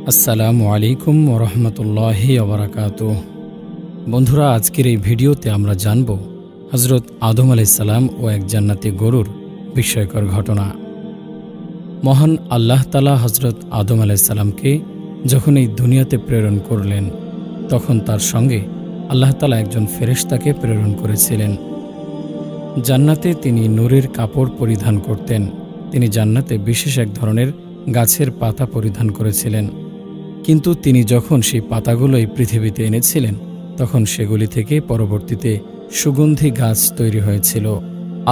আসসালামু আলাইকুম ওরহমতুল্লাহি ওবারাকাতুহ। বন্ধুরা, আজকের এই ভিডিওতে আমরা জানব হজরত আদম আলাইহিস সালাম ও এক জান্নাতি গরুর বিস্ময়কর ঘটনা। মহান আল্লাহ তাআলা হজরত আদম আলাইহিস সালামকে যখন এই দুনিয়াতে প্রেরণ করলেন, তখন তার সঙ্গে আল্লাহ তাআলা একজন ফেরেশতাকে প্রেরণ করেছিলেন। জান্নাতে তিনি নূরের কাপড় পরিধান করতেন। তিনি জান্নাতে বিশেষ এক ধরনের গাছের পাতা পরিধান করেছিলেন, কিন্তু তিনি যখন সেই পাতাগুলো এই পৃথিবীতে এনেছিলেন, তখন সেগুলি থেকে পরবর্তীতে সুগন্ধি গাছ তৈরি হয়েছিল।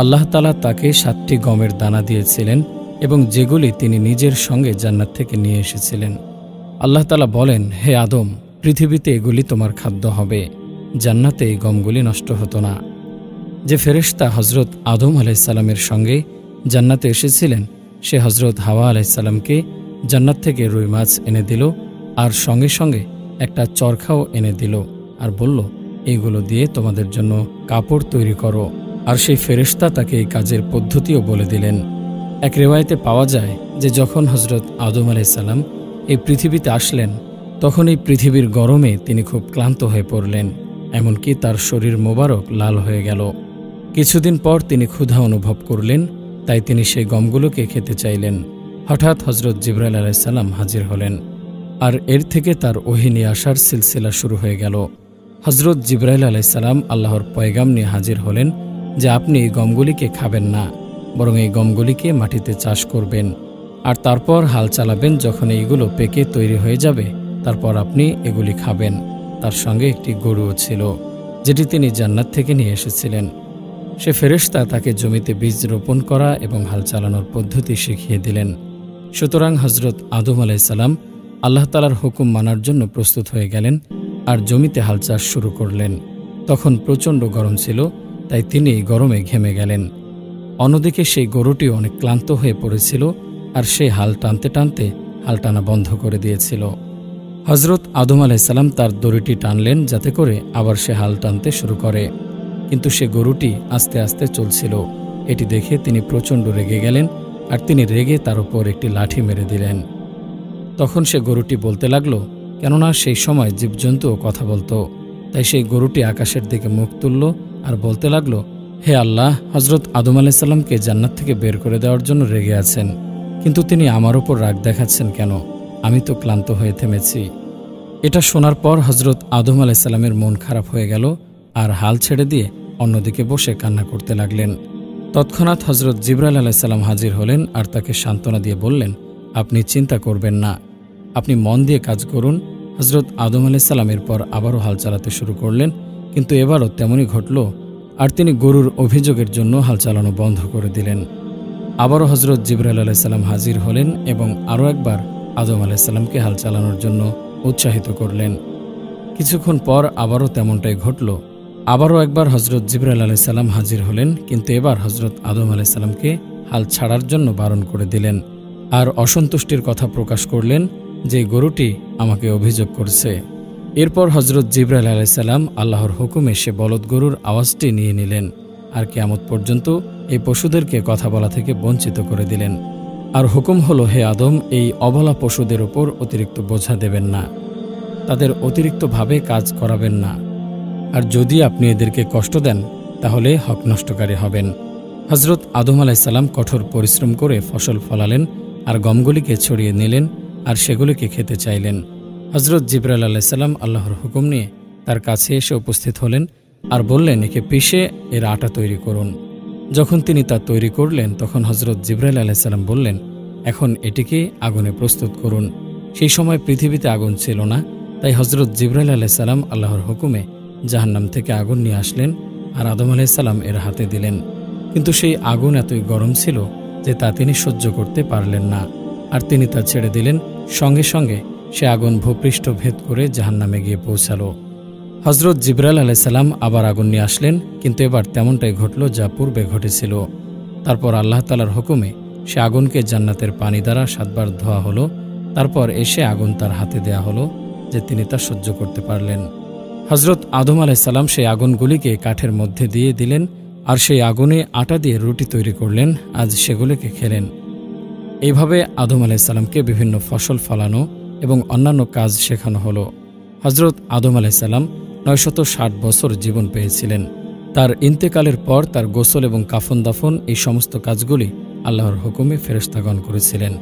আল্লাহ তাআলা তাকে 7টি গমের দানা দিয়েছিলেন এবং যেগুলি তিনি নিজের সঙ্গে জান্নাত থেকে নিয়ে এসেছিলেন। আল্লাহ তাআলা বলেন, হে আদম, পৃথিবীতে এগুলি তোমার খাদ্য হবে, জান্নাতে এই গমগুলি নষ্ট হতো না। যে ফেরেশতা হজরত আদম আলাইহিস সালামের সঙ্গে জান্নাতে এসেছিলেন, সে হজরত হাওয়া আলাইহিস সালামকে জান্নাত থেকে রুই মাছ এনে দিল, আর সঙ্গে সঙ্গে একটা চরখাও এনে দিল, আর বলল, এইগুলো দিয়ে তোমাদের জন্য কাপড় তৈরি করো। আর সেই ফেরেশতা তাকে এই কাজের পদ্ধতিও বলে দিলেন। এক রিওয়ায়েতে পাওয়া যায় যে যখন হজরত আদম আলাইহিস সালাম এই পৃথিবীতে আসলেন, তখন এই পৃথিবীর গরমে তিনি খুব ক্লান্ত হয়ে পড়লেন, এমনকি তার শরীর মোবারক লাল হয়ে গেল। কিছুদিন পর তিনি ক্ষুধা অনুভব করলেন, তাই তিনি সেই গমগুলোকে খেতে চাইলেন। হঠাৎ হজরত জিবরাইল আলাইহিস সালাম হাজির হলেন, আর এর থেকে তার ওহী নিয়ে আসার সিলসিলা শুরু হয়ে গেল। হজরত জিবরাইল আলাইহিস সালাম আল্লাহর পয়গাম নিয়ে হাজির হলেন যে আপনি এই গমগুলিকে খাবেন না, বরং এই গমগুলিকে মাটিতে চাষ করবেন, আর তারপর হাল চালাবেন। যখন এইগুলো পেকে তৈরি হয়ে যাবে, তারপর আপনি এগুলি খাবেন। তার সঙ্গে একটি গরুও ছিল, যেটি তিনি জান্নাত থেকে নিয়ে এসেছিলেন। সে ফেরেশতা তাকে জমিতে বীজ রোপণ করা এবং হাল চালানোর পদ্ধতি শিখিয়ে দিলেন। সুতরাং হজরত আদম আলাইহিস সালাম আল্লাহ তাআলার হুকুম মানার জন্য প্রস্তুত হয়ে গেলেন, আর জমিতে হাল চাষ শুরু করলেন। তখন প্রচণ্ড গরম ছিল, তাই তিনি গরমে ঘেমে গেলেন। অন্যদিকে সেই গরুটি অনেক ক্লান্ত হয়ে পড়েছিল, আর সে হাল টানতে টানতে হাল টানা বন্ধ করে দিয়েছিল। হজরত আদম আলাইহিস সালাম তার দড়িটি টানলেন যাতে করে আবার সে হাল টানতে শুরু করে, কিন্তু সে গরুটি আস্তে আস্তে চলছিল। এটি দেখে তিনি প্রচণ্ড রেগে গেলেন, আর তিনি রেগে তার উপর একটি লাঠি মেরে দিলেন। তখন সে গরুটি বলতে লাগল, কেননা সেই সময় জীবজন্তুও কথা বলতো, তাই সেই গরুটি আকাশের দিকে মুখ তুলল আর বলতে লাগল, হে আল্লাহ, হজরত আদম আলাইহিস সালামকে জান্নাত থেকে বের করে দেওয়ার জন্য রেগে আছেন, কিন্তু তিনি আমার উপর রাগ দেখাচ্ছেন কেন? আমি তো ক্লান্ত হয়ে থেমেছি। এটা শোনার পর হজরত আদম আলাইহিস সালামের মন খারাপ হয়ে গেল, আর হাল ছেড়ে দিয়ে অন্যদিকে বসে কান্না করতে লাগলেন। তৎক্ষণাৎ হজরত জিবরাইল আলাইহিস সালাম হাজির হলেন, আর তাকে সান্ত্বনা দিয়ে বললেন, আপনি চিন্তা করবেন না, আপনি মন দিয়ে কাজ করুন। হজরত আদম আলাইহিস সালাম এরপর আবারও হাল চালাতে শুরু করলেন, কিন্তু এবারও তেমনই ঘটল, আর তিনি গরুর অভিযোগের জন্য হাল চালানো বন্ধ করে দিলেন। আবারও হজরত জিবরাইল আলাইহিস সালাম হাজির হলেন এবং আরও একবার আদম আলাইহিস সালামকে হাল চালানোর জন্য উৎসাহিত করলেন। কিছুক্ষণ পর আবারও তেমনটাই ঘটল। আবারও একবার হজরত জিবরাইল আলাইহিস সালাম হাজির হলেন, কিন্তু এবার হজরত আদম আলাইহিস সালামকে হাল ছাড়ার জন্য বারণ করে দিলেন, আর অসন্তুষ্টির কথা প্রকাশ করলেন যে গরুটি আমাকে অভিযোগ করছে। এরপর হজরত জিবরাইল আলাইহিস সালাম আল্লাহর হুকুমে সে বলদ গরুর আওয়াজটি নিয়ে নিলেন, আর কিয়ামত পর্যন্ত এই পশুদেরকে কথা বলা থেকে বঞ্চিত করে দিলেন। আর হুকুম হলো, হে আদম, এই অবলা পশুদের উপর অতিরিক্ত বোঝা দেবেন না, তাদের অতিরিক্তভাবে কাজ করাবেন না, আর যদি আপনি এদেরকে কষ্ট দেন তাহলে হক নষ্টকারী হবেন। হজরত আদম আলাইহিস সালাম কঠোর পরিশ্রম করে ফসল ফলালেন, আর গমগুলিকে ছড়িয়ে নিলেন, আর সেগুলিকে খেতে চাইলেন। হজরত জিবরাইল আলাইহিস সালাম আল্লাহর হুকুম নিয়ে তার কাছে এসে উপস্থিত হলেন, আর বললেন, একে পিষে এর আটা তৈরি করুন। যখন তিনি তা তৈরি করলেন, তখন হজরত জিবরাইল আলাইহিস সালাম বললেন, এখন এটিকে আগুনে প্রস্তুত করুন। সেই সময় পৃথিবীতে আগুন ছিল না, তাই হজরত জিবরাইল আলাইহিস সালাম আল্লাহর হুকুমে জাহান্নাম থেকে আগুন নিয়ে আসলেন, আর আদম আলাইহিস সালাম এর হাতে দিলেন। কিন্তু সেই আগুন এতই গরম ছিল যে তা তিনি সহ্য করতে পারলেন না, আর তিনি তা ছেড়ে দিলেন। সঙ্গে সঙ্গে সে আগুন ভূপৃষ্ঠ ভেদ করে জাহান্নামে গিয়ে পৌঁছাল। হজরত জিবরাইল আলাইহিস সালাম আবার আগুন নিয়ে আসলেন, কিন্তু এবার তেমনটাই ঘটল যা পূর্বে ঘটেছিল। তারপর আল্লাহ তাআলার হুকুমে সে আগুনকে জান্নাতের পানি দ্বারা 7 বার ধোয়া হলো। তারপর এসে আগুন তার হাতে দেয়া হলো যে তিনি তা সহ্য করতে পারলেন। হজরত আদম আলাইহিস সালাম সেই আগুনগুলিকে কাঠের মধ্যে দিয়ে দিলেন, আর সেই আগুনে আটা দিয়ে রুটি তৈরি করলেন, আজ সেগুলিকে খেলেন। এইভাবে আদম আলাইহিস সালামকে বিভিন্ন ফসল ফলানো এবং অন্যান্য কাজ শেখানো হলো। হজরত আদম আলাইসাল্লাম 960 বছর জীবন পেয়েছিলেন। তার ইন্তেকালের পর তার গোসল এবং কাফন দাফন এই সমস্ত কাজগুলি আল্লাহর হুকুমে ফেরেশতাগণ করেছিলেন।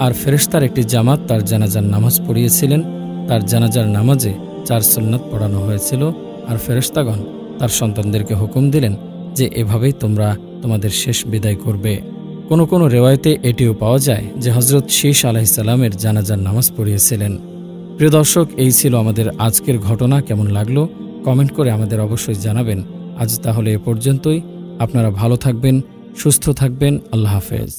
আর ফেরেশতার একটি জামাত তার জানাজার নামাজ পড়িয়েছিলেন। তার জানাজার নামাজে 4 সুন্নাত পড়ানো হয়েছিল। আর ফেরেশতাগণ তার সন্তানদেরকে হুকুম দিলেন যে এভাবেই তোমরা তোমাদের শেষ বিদায় করবে। কোনো কোনো রেওয়ায়তে এটিও পাওয়া যায় যে হজরত শীশ আলাইহিসসালামের জানাজার নামাজ পড়িয়েছিলেন। প্রিয় দর্শক, এই ছিল আমাদের আজকের ঘটনা। কেমন লাগলো কমেন্ট করে আমাদের অবশ্যই জানাবেন। আজ তাহলে এ পর্যন্তই। আপনারা ভালো থাকবেন, সুস্থ থাকবেন। আল্লাহ হাফেজ।